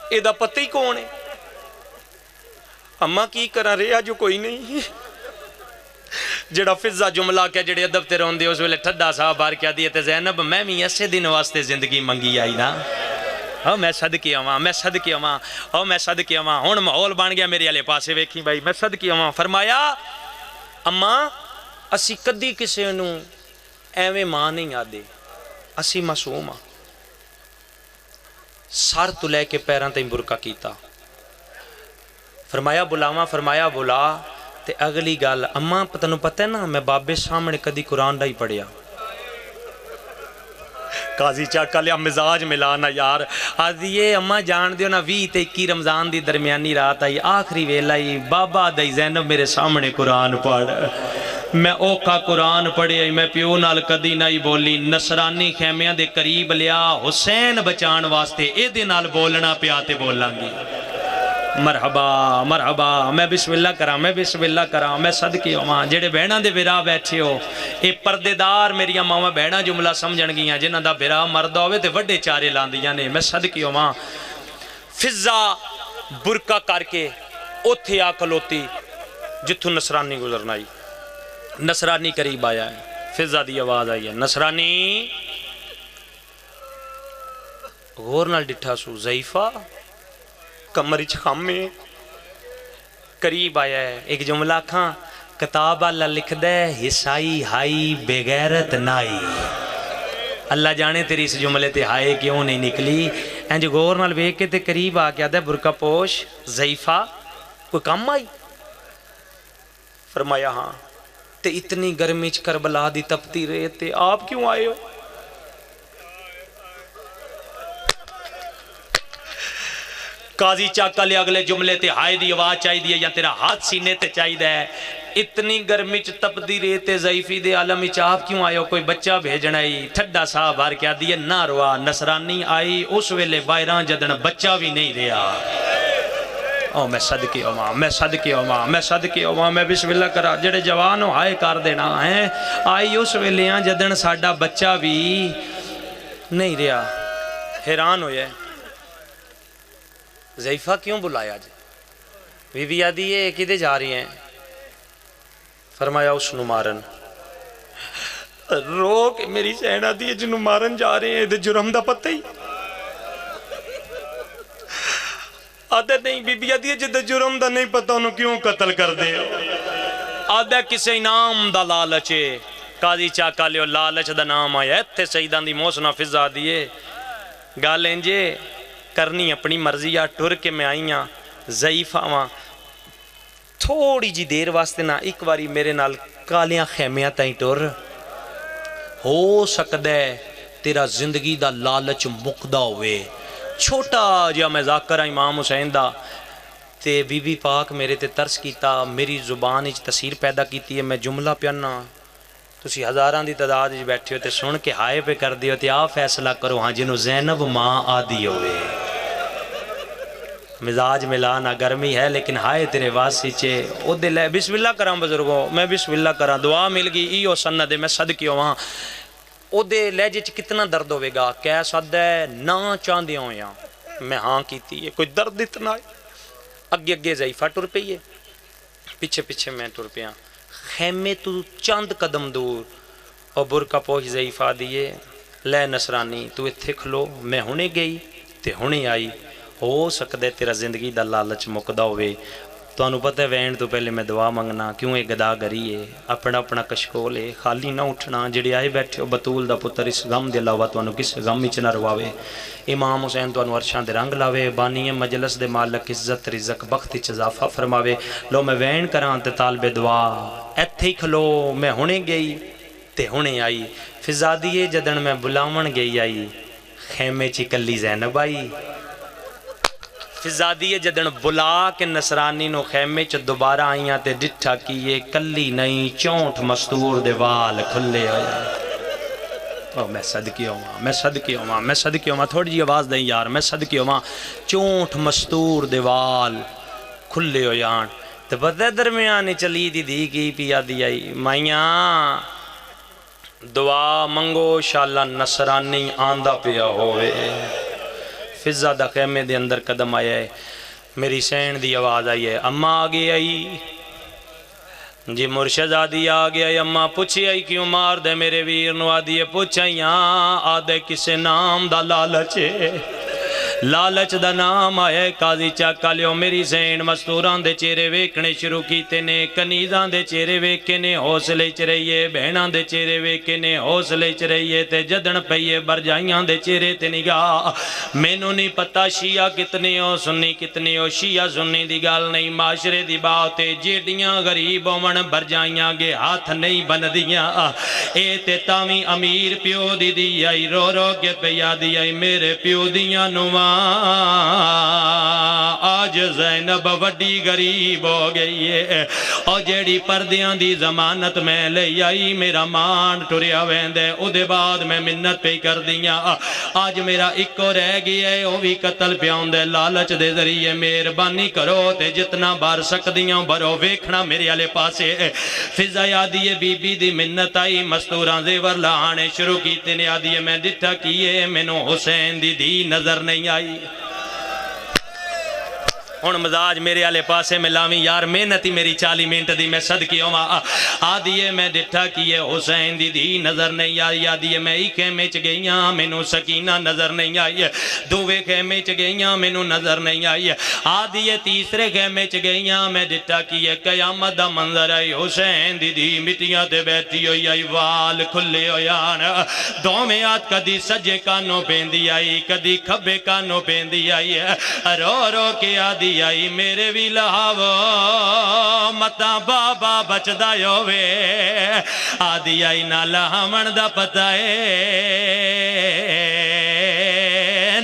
اے دا پتہ ہی کون ہے اماں کی کرا رہا جو کوئی نہیں جڑا فضا جملہ کیا جڑے ادب تے رون دے اس ویلے ٹھڈا صاحب بار کیا دیئے تے زینب میں بھی ایسے دن واسطے زندگی منگی آئی نا او میں صدقے ہواں ہون ماحول بن گیا میرے والے پاسے ویکھی بھائی میں صدقے ہواں فرمایا اماں اسی کدی کسے نو ایویں ماں نہیں آدے اسی معصوم ہاں سر تو لے کے پیراں تائیں برقع کیتا فرمایا بلاواں فرمایا بلا تے اگلی گال اماں تنوں پتہ ہے نا میں بابے سامنے کدی قرآن دا ہی پڑھیا قاضی چاکا لیا مزاج ملانا یار آدھیے اماں جان دیو نا 20 تے 21 رمضان دی درمیانی رات آئی آخری ویلہ آئی بابا دائی زینب میرے سامنے قرآن پڑھ میں اوکھا قرآن پڑھے آئی میں پیو نال کدی نائی بولی نصرانی خیمیاں دے قریب لیا حسین بچان واسطے اے دے نال بولنا پیاتے بولیں گی مرحبا میں بسم اللہ کرا میں صدقے ہواں جڑے بہناں دے برا بیٹھے ہو اے پردے دار میری ماواں بہناں جملہ سمجھن گیاں جنہاں دا برا مرد ہوئے تے وڈے چارے لاندیاں نے میں صدقے ہواں فضا برقع کر کے اوتھے آ کلوتی جتھوں نصرانی گزرنا آئی نصرانی قریب آیا ہے فضا دی آواز آئی ہے نصرانی غور نال ڈٹھا سو ضعیفہ کمری چھامے قریب آیا ہے ایک جملہ کھاں کتاب اللہ لکھ دے حسائی ہائی بغیرت نائی اللہ جانے تیری اس جملے تے ہائے کیوں نہیں نکلی. انج غور نال ویکھ کے تے قریب آ کے آدھا برقع پوش ضعیفہ کوئی کم آئی؟ فرمایا ہاں. تے اتنی گرمی چ کربلا دی تپتی رہے تے آپ کیوں آئے ہو؟ قاضی چاکا لے اگلے جملے تے ہائے دی آواز چاہی دی ہے یا تیرا ہاتھ سینے تے چاہی دے. اتنی گرمی چ تپدی رہتے ضعیفی دے عالم چ آپ کیوں آئے ہو؟ کوئی بچہ بھیجنا ہی. ٹھڈا صاحب بھر کیا دیئے نہ روا. نصرانی آئی اس ویلے باہراں جدن بچہ بھی نہیں رہا. او میں صدقے ہوواں، میں صدقے ہوواں، میں صدقے ہوواں. میں بسم اللہ کرا جڑے جوان ہو ہائے کر دینا ہے. آئی اس ویلے جدن ساڈا بچہ بھی نہیں رہا. حیران ہوئے ضعیفہ کیوں بلایا جی؟ بی بی آدھی ہے کدے جا رہی ہیں؟ فرمایا اس نو مارن. رو کہ میری سین آدھی ہے جنو مارن جا رہے ہیں دے جرم دا پتہ ہی آدھے نہیں. بی بی آدھی ہے جدے جرم دا نہیں پتہ انہوں کیوں قتل کر دے. آدھے کسے انعام دا لالچے. قاضی چاکا لیو لالچ دا نام آیا اتھے سیدان دی موسنا فضا دیئے گال انجے کرنی اپنی مرضی یا ٹر کے میں آئیاں ضعیف آواں. تھوڑی جی دیر واسطے نہ ایک واری میرے نال کالیاں خیمیاں تائیں ٹر. ہو سکتا ہے تیرا زندگی دا لالچ مقدہ ہوئے. چھوٹا جا میں ذاکرہ امام حسین دا تے بی بی پاک میرے تے ترس کیتا. میری زبان اچ تاثیر پیدا کیتی ہے. میں جملہ پیانا تسی ہزاراں دی تعداد اچ بیٹھے ہو تے سن کے ہائے پہ کر دیو تے آپ فیصلہ کرو ہاں جنہوں زینب ماں آدھی ہوئے. مزاج ملانا گرمی ہے لیکن ہائے تیرے واسی چے او دل ہے. بسم اللہ کراں بزرگوں. میں بسم اللہ کراں. دعا مل گئی ایو سند میں صدقے ہوواں. او دے لہجے چ کتنا درد ہوئے گا. کہہ سکتا ہے نہ چاندے ہویاں. میں ہاں کیتی ہے. کوئی درد اتنا ہے. اگے اگے ضعیفہ ٹر پئی ہے. پیچھے پیچھے میں ٹر پیاں. خیمے تو چند قدم دور اور برقع پوش ضعیفہ دیئے لے نصرانی تو اتھے کھلو. میں ہونے گئی تے ہونے آئی. ہو سکتا ہے تیرا زندگی دا لالچ مقدہ ہوئے. تو انہوں پتہ ہے وین تو پہلے میں دعا منگنا کیوں ایک گدا گری ہے. اپنا اپنا کشکول ہے. خالی نہ اٹھنا. جڑے آئے بیٹھے ہو بطول دا پتر اس غم دے علاوہ تو انہوں کس غم اچ نہ رواوے. امام حسین تو انہوں عرشان دے رنگ لاوے. بانی مجلس دے مالک عزت رزق بخت اچ اضافہ فرماوے. لو میں وین کران تے طالب دعا ایتھے ہی کھلو. میں ہونے گئی تے ہونے آئی. فضا دیئے جدن میں بلاون گئی آئی خیمے چی کلی زینب آئی. فضا دیئے جدن بلا کے نصرانی نو خیمے چ دوبارہ آئیاں تے ڈٹھا کیے کلی نہیں چونٹ مستور دے وال کھلے ہوئے. میں صدقے ہوواں، میں صدقے ہوواں، میں صدقے ہوواں. تھوڑی جی آواز دیں یار. میں صدقے ہوواں. چونٹ مستور دے وال کھلے ہو جان تے پتہ درمیان چلی دی کی پیا دی آئی. مائیاں دعا منگو شاءاللہ نصرانی آندہ پیا ہوئے. فضا دا خیمے دے اندر قدم آیا ہے. میری سین دی آواز آئی ہے. اماں آگے آئی جی مرشد آدھی آگے آئی. اماں پوچھی آئی کیوں مار دے میرے ویر نو. آدھی ہے پوچھائیاں آدھے کسے نام دا لالچے. لالچ دا نام آئے. قاضی چاکا لیو میری زین مستوران دے چہرے ویکھنے شروع کیتے نے. کنیزان دے چہرے ویکھے نے حوصلے چ رہیے. بہنان دے چہرے ویکھے نے حوصلے چ رہیے. تے جدن پئیے برجائیاں دے چہرے تے نگاہ. مینوں نہیں پتا شیعہ کتنے ہو سنی کتنے ہو. شیعہ سنی دی گال نہیں معاشرے دی بات ہے. جیڑیاں غریب ہون برجائیاں گے ہاتھ نہیں بن دیاں. اے تے تاویں امیر پیو دی دی آئی رو رو کے پیا دی آئی میرے پیو دیاں نواں. آج زینب وڈی غریب ہو گئی ہے اور جیڑی پردیاں دی ضمانت میں لے آئی میرا مان ٹریا ویندے. او دے بعد میں منت پہ کر دیاں. آج میرا ایکو رہ گئی ہے او بھی قتل پیاؤں دے. لالچ دے ذریعے مہربانی کرو تے جتنا بار سکدیاں برو ویکھنا میرے والے پاسے. فضا آدھی ہے بی بی دی منت آئی. مستوراں زیور لانے شروع کیتے نے. آدھی ہے میں ڈٹھا کیے مینوں حسین دی دی نظر نہیں آئی. ہن مزاج میرے والے پاسے میں لاویں یار محنت ہی میری 40 منٹ دی میں صدقے ہوواں آدھی میں ڈٹھا کیے حسین دی دھی نظر نہیں آئی آدھی میں ہی خیمے چ گئیاں مینوں سکینہ نظر نہیں آئی دوویں خیمے چ گئیاں مینوں نظر نہیں آئی آدھی تیسرے خیمے چ گئیاں میں ڈٹھا کیے قیامت دا منظر آئی حسین دی دھی مٹیاں تے بیٹھی ہوئی آئی وال کھلے ہویاں دوویں ہاتھ کدی سجے کانوں پیندی آئی کدی کھبے کانوں پیندی آئی رو رو کے آدھی آئی میرے بھی لہاو متا بابا بچدا ہووے آدھی آئی نہ لہاون دا پتہ ہے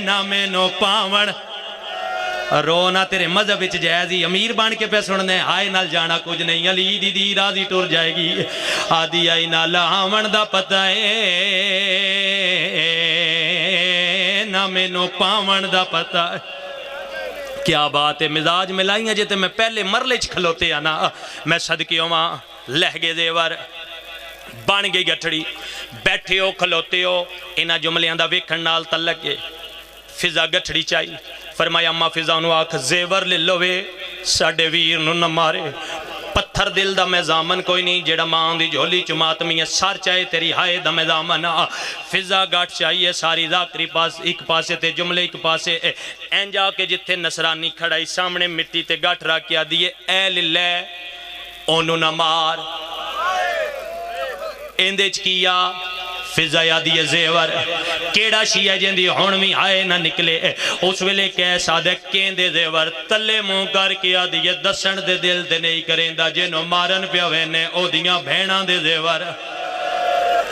نہ مینوں پاون رونا تیرے مذہب وچ جائزی امیر بن کے پہ سننے آئے نال جانا کچھ نہیں علی دی دی راضی ٹر جائے گی آدھی آئی نہ لہاون دا پتہ ہے نہ مینوں پاون دا پتہ ہے کیا بات ہے مزاج ملائیں جے تے میں پہلے مرلے چ کھلوتے آنا میں صدقے ہوواں لہگے زیور بن گئی گٹھڑی بیٹھے ہو کھلوتے ہو انہاں جملیاں دا ویکھن نال تعلق ہے فضا گٹھڑی چاہی فرمایا اما فضا نو آکھ زیور لے لوے ساڈے ویر نو نہ مارے پتھر دل دا میں زامن کوئی نہیں جیڑا ماں دی جھولی چماتمی ہے سار چاہے تیری ہائے دا میں زامن فضا گاٹھ چاہیے ساری ذاکری پاس ایک پاسے تے جملے ایک پاسے این جا کے جتھے نصرانی کھڑائی سامنے مٹی تے گاٹھ را کیا دیئے اے للہ اونو نہ مار اندیچ کیا فضا یادی زیور کیڑا شیعہ جندی ہونوی آئے نہ نکلے اس ویلے کیسا دے کیندے زیور تلے موں کر کے آدھی دسن دے دل دے نہیں کریں دا جنو مارن پیاوینے او دیاں بھیناں دے زیور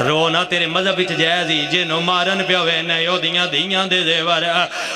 رونا تیرے مذہب وچ جائزی جنو مارن پیاوینے او دیاں دے زیور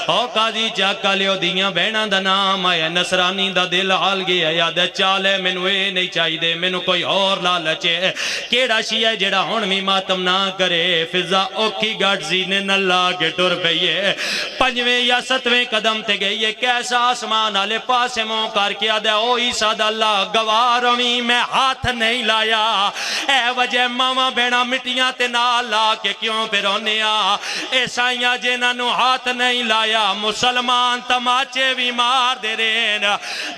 او قاضی چاکا لیو دیاں بھیناں دا نام آیا نصرانی دا دل حال گیا یاد چالے منو اے نہیں چاہی دے منو کوئی اور لالچے کیڑا شیعہ جڑا ہونوی ماتم نہ کرے فضا اوکھی گاٹ زینے نہ لاگے ٹر پئیے پنجویں یا ستویں قدم تے گئیے کیسا آسمان آلے پاسے موں کر کیا دے او عیسیٰ دا اللہ گوارویں میں ہاتھ نہیں لایا اے وجہ ماما بینا مٹیاں تے نہ لا کے کیوں پہ رونیا عیسائیاں جنہاں نو ہاتھ نہیں لایا مسلمان تماچے بھی مار دے رین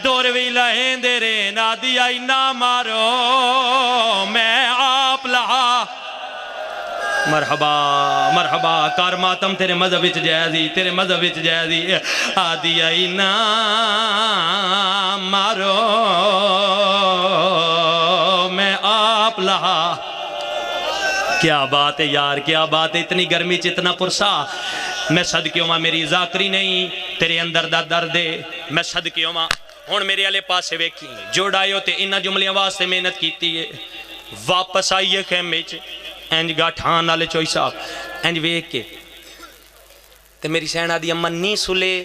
دور بھی لہین دے رین آدھی آئی نہ مارو میں آپ لہا مرحبا مرحبا کار ماتم تیرے مذہب وچ جائزی تیرے مذہب وچ جائزی آدھی آئی نہ مارو میں آپ لہا کیا بات ہے یار کیا بات ہے اتنی گرمی اتنا پرسا میں صدقے ہوما میری ذاکری نہیں تیرے اندر دا درد ہے میں صدقے ہوما ہون میرے علیہ پاسے ویکھی جوڑائیو تے انہا جملیاں واسطے محنت کیتی ہے واپس آئیے خیمے چ اینج گاٹھان نالے چوئی صاحب اینج ویک کے تے میری سینہ دی اماں نہیں سلے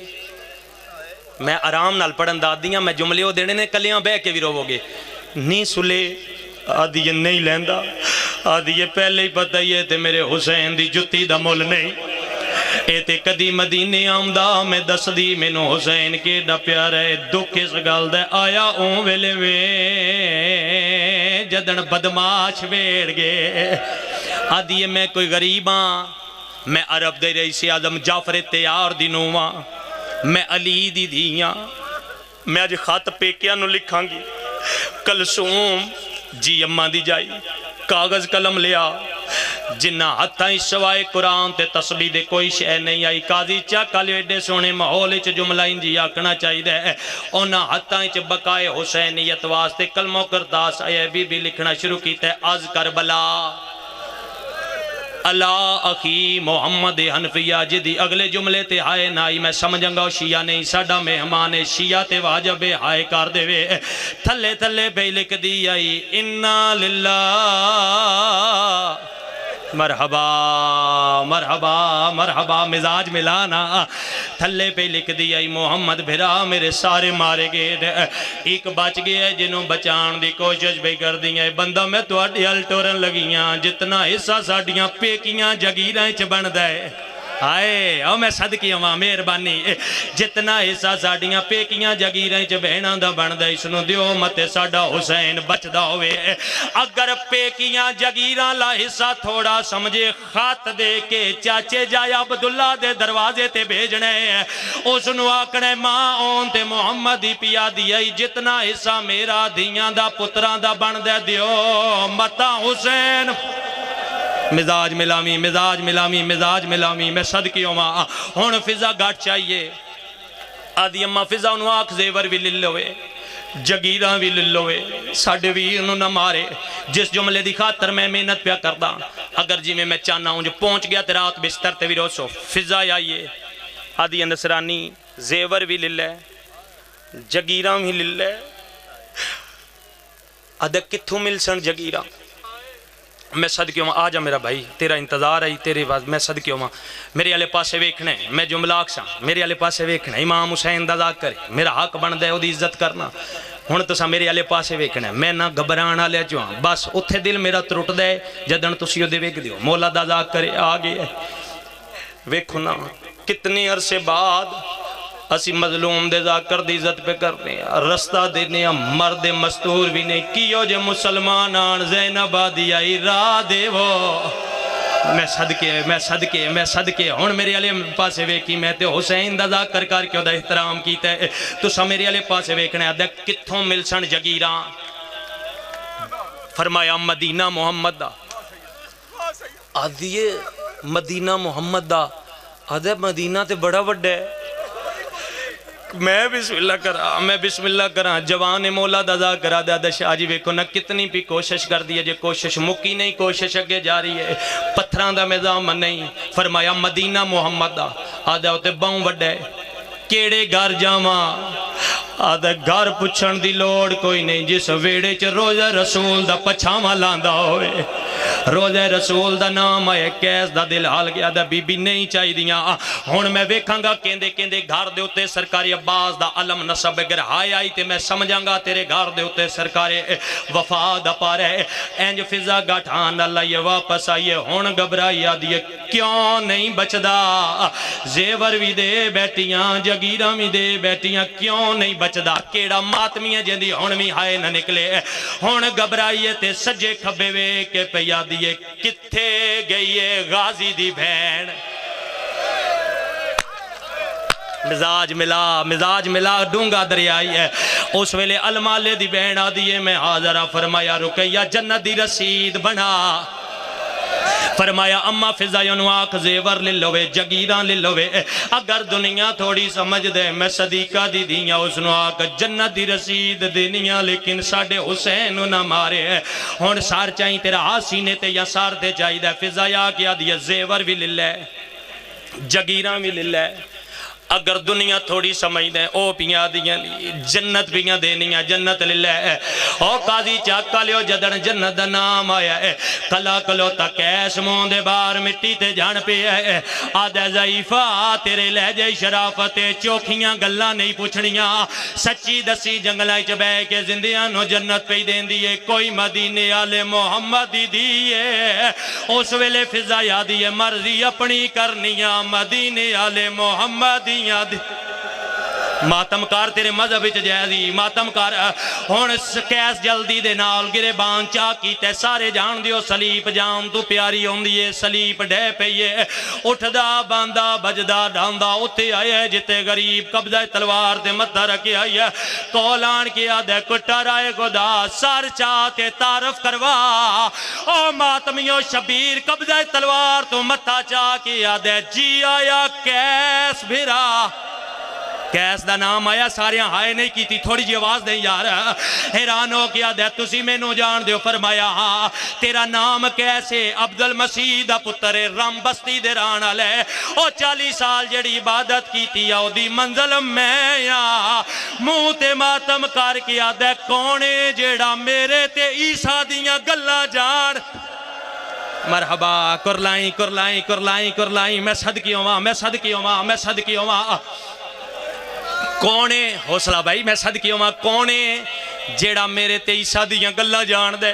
میں آرام نال پڑھن دا دیاں میں جملے ہو دینے نے کلیاں بے کے بھی رو گے نہیں سلے آدھی یہ نہیں لیندہ آدھی یہ پہلے ہی پتہ یہ تے میرے حسین دی جتی دا مول نہیں اے تے کدی مدینے آمدہ میں دس دی مینو حسین کے ڈا پیارے دکھ اس گل دے آیا اون ویلے وے جدن بدماش ویڑ گے آدھی یہ میں کوئی غریباں میں عرب دے رئیس اعظم جعفر تیار دی نواں میں علی دی دیاں میں آج خط پیکیاں نو لکھاں گی کلثوم جی اماں دی جائی کاغذ قلم لیا جنہ ہتھاں اس سوائے قرآن تے تسبیح دے کوئی شے نہیں آئی قاضی چاکا لے ایڈے سونے ماحول چ جملہ انجی آکھنا چاہی دے اونا ہتھاں چ بقائے حسینیت واسطے کلمہ کرداس آئے بی لکھنا شروع کیتے از کربلا اللہ اخی محمد حنفیہ جدی اگلے جملے تے ہائے نائی میں سمجھیں گا شیعہ نہیں ساڑا مہمان شیعہ تے واجب ہائے کار دے وے تھلے تھلے بے لکھ دی آئی انا للہ مرحبا مرحبا مرحبا مزاج ملانا تھلے پہ لکھ دی آئی محمد بھرا میرے سارے مارے گئے ایک بچ گئے جنہوں بچان دی کوشش بھی کر دی ہے بندہ میں تو اڈی الٹورن لگیاں جتنا حصہ ساڑیاں پیکیاں جگیریں چ بن دے آئے او میں صدقے ہواں مہربانی جتنا حصہ ساڈیاں پیکیاں جگیراں چ بہناں دا بندا اس نو دیو مت ساڈا حسین بچدا ہوے اگر پیکیاں جگیراں لا حصہ تھوڑا سمجھے خط دے کے چاچے جائے عبداللہ دے دروازے تے بھیجنے اس نو آکھنے ماں اون تے محمد ہی پیا دیئی جتنا حصہ میرا دیاں دا پتراں دا بندا دیو متا حسین مزاج ملامی مزاج ملامی مزاج ملامی میں صدقی ہوں ہون فضا گھٹ چاہیے آدھی اممہ فضا انہوں آکھ زیور بھی للوے جگیران بھی للوے ساڑھے بھی انہوں نہ مارے جس جملے دی خاطر میں محنت پیا کردہ اگر جی میں چاہنا ہوں جو پہنچ گیا تیرا رات بستر تے بھی روسو فضا آئیے آدھی نصرانی زیور بھی للے جگیران بھی للے آدھے کتھوں مل سن جگیران میں صدقے ہوں آجا میرا بھائی تیرا انتظار ہے تیرے بعد میں صدقے ہوں میرے علی پاسے ویکھنے میں جملہ آکساں میرے علی پاسے ویکھنے امام حسین دا ذاک کرے میرا حق بن دے او دی عزت کرنا ہن تسا میرے علی پاسے ویکھنے میں نہ گھبران والے چواں بس اتھے دل میرا ترٹ دے جدن تسی او دے ویکھ دیو مولا دا ذاک کرے آگے ویکھو نا کتنی عرصے بعد اسی مظلوم دے ذاکر دی عزت پہ کرنے رستہ دینے مرد مستور بھی نہیں کیو جے مسلمانان زینب آدھی آئی راہ دے وہ میں صدقے ہون میرے علی پاسے ویکھی میں تے حسین دا ذاکر کر کے دا احترام کیتا ہے تو سا میرے علی پاسے ویکھنے دیکھ کتھوں ملسن جگیران فرمایا مدینہ محمد دا آدھیے مدینہ محمد دا آدھے مدینہ تے بڑا وڈا ہے میں بسم اللہ کرا جوان مولا دا ذاکر آدھا شاہ جی ویکھو نہ کتنی بھی کوشش کر دیا جے کوشش مکی نہیں کوشش اگے جاری ہے پتھران دا میزام نہیں فرمایا مدینہ محمد دا آدھا ہوتے باؤں وڈے کیڑے گھر جاواں آدھا گھر پچھن دی لوڑ کوئی نہیں جس ویڑے چ روزہ رسول دا پچھاواں لاندا ہوئے روزہ رسول دا نام آئے کیس دا دل حال گیا دا بی بی نہیں چاہی دیاں ہون میں ویکھاں گا کیندے کیندے گھر دے ہوتے سرکاری عباس دا علم نصب اگر ہائے آئی تے میں سمجھاں گا تیرے گھر دے ہوتے سرکاری وفا دا پارے اینج فضا گھٹان اللہ یہ واپس آئیے ہون گھبرائی آدھیے کیوں نہیں بچدا زیور بھی دے بیٹیاں جگیراں بھی دے بیٹیاں کیوں نہیں بچدا کیڑا ماتمیاں جندی ہون بھی ہائے نہ نکلے ہون گھبرائیے تے سجے کھبے وے کے پیا دیئے کتھے گئیے غازی دی بھین مزاج ملا ڈونگا دریائی ہے اس ویلے المالے دی بہن آدھیے میں حاضرہ فرمایا رکیہ جنت دی رسید بنا فرمایا اما فضائیوں آنکھ زیور للوے جگیران للوے اگر دنیا تھوڑی سمجھ دے میں صدیقہ دی دیاں اس نو آنکھ جنت دی رسید دینیاں لیکن ساڑھے حسین نہ مارے ہون سار چاہیں تیرا آسینے تے یا سار دے چاہی دے فضائیہ کیا دیا زیور بھی للے جگیران بھی للے اگر دنیا تھوڑی سمجھ دیں او پیاں دیاں لی جنت پیاں دینیاں جنت للہ ہے او قاضی چاکا لیو جدن جنت دا نام آیا ہے کلا کلو تک ایس موندے بار مٹی تے جان پہ ہے آدھے ضعیفہ تیرے لہجے شرافت چوکھیاں گلہ نہیں پوچھنیاں سچی دسی جنگلائیں چبے کے زندیاں نو جنت پہ دین دیئے کوئی مدینے آل محمد دیئے اس ویلے فضا یادیے مرضی اپنی کرنیاں مدینے آل محمد ماتمکار تیرے مذہب وچ جائزی ماتمکار ہون کیس جلدی دے نال گرے بان چاہ کیتے سارے جان دیو سلیپ جان تو پیاری ہون دیئے سلیپ ڈے پہیے اٹھدا باندہ بجدا ڈاندہ اتے آئے جتے غریب قبضہ تلوار دے متہ رکھے آئے کولان کیا دے کٹا رائے خدا سار چاہتے تعرف کروا او ماتمیوں شبیر قبضہ تلوار تو متہ چاہ کیا دے جی آیا کیس بھرا کیس دا نام آیا ساریاں ہائے نہیں کی تھی تھوڑی جی آواز دیں یار حیران ہو کیا دے تسی میں نو جان دیو فرمایا ہاں تیرا نام کیسے عبدالمسیح دا پتر رم بستی دے رانا لے او 40 سال جڑی عبادت کی تھی او دی منزل میں یا منہ تے ماتم کار کیا دے کونے جڑا میرے تے عیسیٰ دیاں گلہ جان مرحبا کرلائیں میں صدقی ہوں کونے حوصلہ بھائی میں صدقی ہوں کونے جیڑا میرے تے عیسیٰ دیاں گلہ جان دے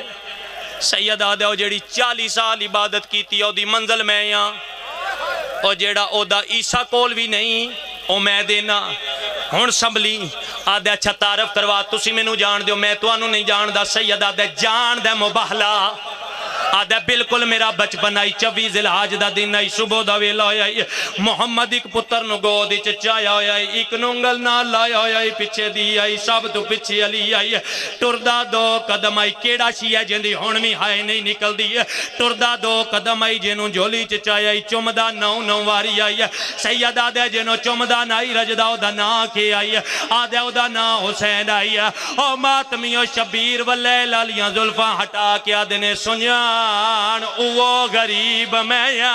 سید آدھے ہو جیڑی 40 سال عبادت کی تھی او دی منزل میں یہاں اور جیڑا او دا عیسیٰ کول بھی نہیں او میں دینا ہون سنبھلی آدھے اچھا تعارف کروا تسی میں نو جان دیو میں تو انو نہیں جان دا سید آدھے جان دے مباہلا آدھے بالکل میرا بچپن آئی 24 ذی دا دن آئی صبح دا ویلا آئی محمد ایک پتر نو گودی چچایا آئی ایک نونگل نہ لایا آئی پیچھے دی آئی سب تو پیچھے علی آئی ٹردہ دو قدم آئی کیڑا شیعہ جندی ہونمی ہائے نہیں نکل دی ٹردہ دو قدم آئی جنوں جولی چچایا آئی چمدہ نو واری آئی سید آدھے جنوں چمدہ نائی رجدہ او دا نا کے آئی آدھے او دا نا حسین آئی او ماتمی و شبیر واللیل علیاں ظلفاں ہٹا کے آدھے نے سنیا اوہ غریب میں یا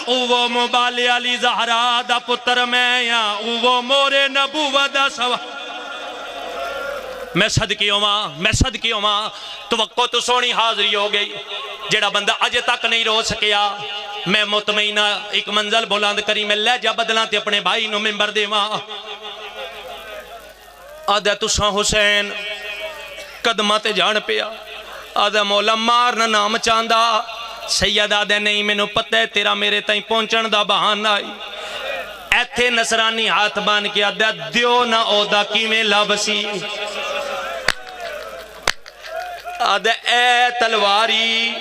اوہ مبالی علی زہرا دا پتر میں یا اوہ مورے نبوت دا سوا میں صدقی ہوں ماں توقع تو سونی حاضری ہو گئی جڑا بندہ اجے تک نہیں رو سکیا میں مطمئنہ ایک منزل بلند کری میں لہجہ بدلانتے اپنے بھائی نو ممبر دے ماں آدھے تساں حسین قدمات جان پیا آدھے مولا مارنا نام چاندہ سید آدھے نہیں میں نو پتہ ہے تیرا میرے تائیں پہنچن دا بہان آئی ایتھے نصرانی ہاتھ بان کے آدھے دیو نہ اودا کی میں لابسی آدھے اے تلواری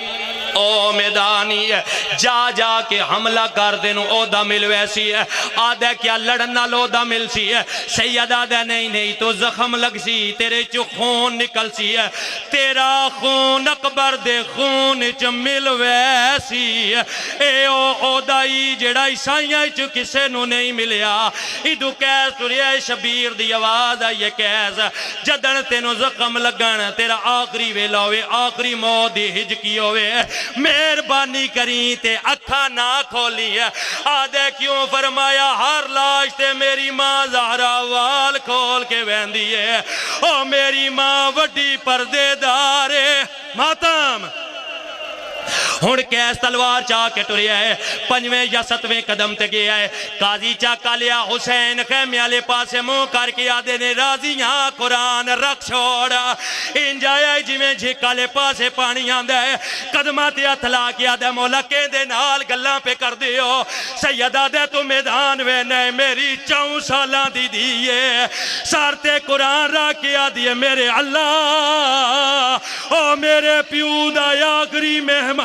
او میدانی ہے جا جا کے حملہ کر دینو او دا مل ویسی ہے آدھے کیا لڑنا لو دا مل سی ہے سید آدھے نہیں تو زخم لگ سی تیرے چو خون نکل سی ہے تیرا خون اکبر دے خون چو مل ویسی ہے اے او دائی جڑا عیسائیاں چو کسے نو نہیں ملیا ایدو کیس تریے شبیر دی آواز آئیے کیس جدن تینو زخم لگن تیرا آخری ویلا ہوئے آخری موت دی ہج کی ہوئے مہربانی کریں تے اکھا نہ کھولی ہے آدھے کیوں فرمایا ہر لاش تے میری ماں زہرا وال کھول کے ویندی ہے او میری ماں وڈی پردے دارے ماتم ہون کیس تلوار چاہ کے ٹوریا ہے 5ویں یا 7ویں قدم تے گیا ہے قاضی چاکا لیا حسین خیمے والے پاسے منہ کر کے آدھے نے راضیاں قرآن رکھ چھوڑا انجایا جی میں جھکا لے پاسے پانی آندے قدمات اتلا کے آدھے مولا کے دے نال گلاں پہ کر دیو سید آدھے تو میدان وینے میری 4 سالاں دی دیئے سارتے قرآن رکھ کے آدھے میرے اللہ او میرے پیو دا آخری مہمان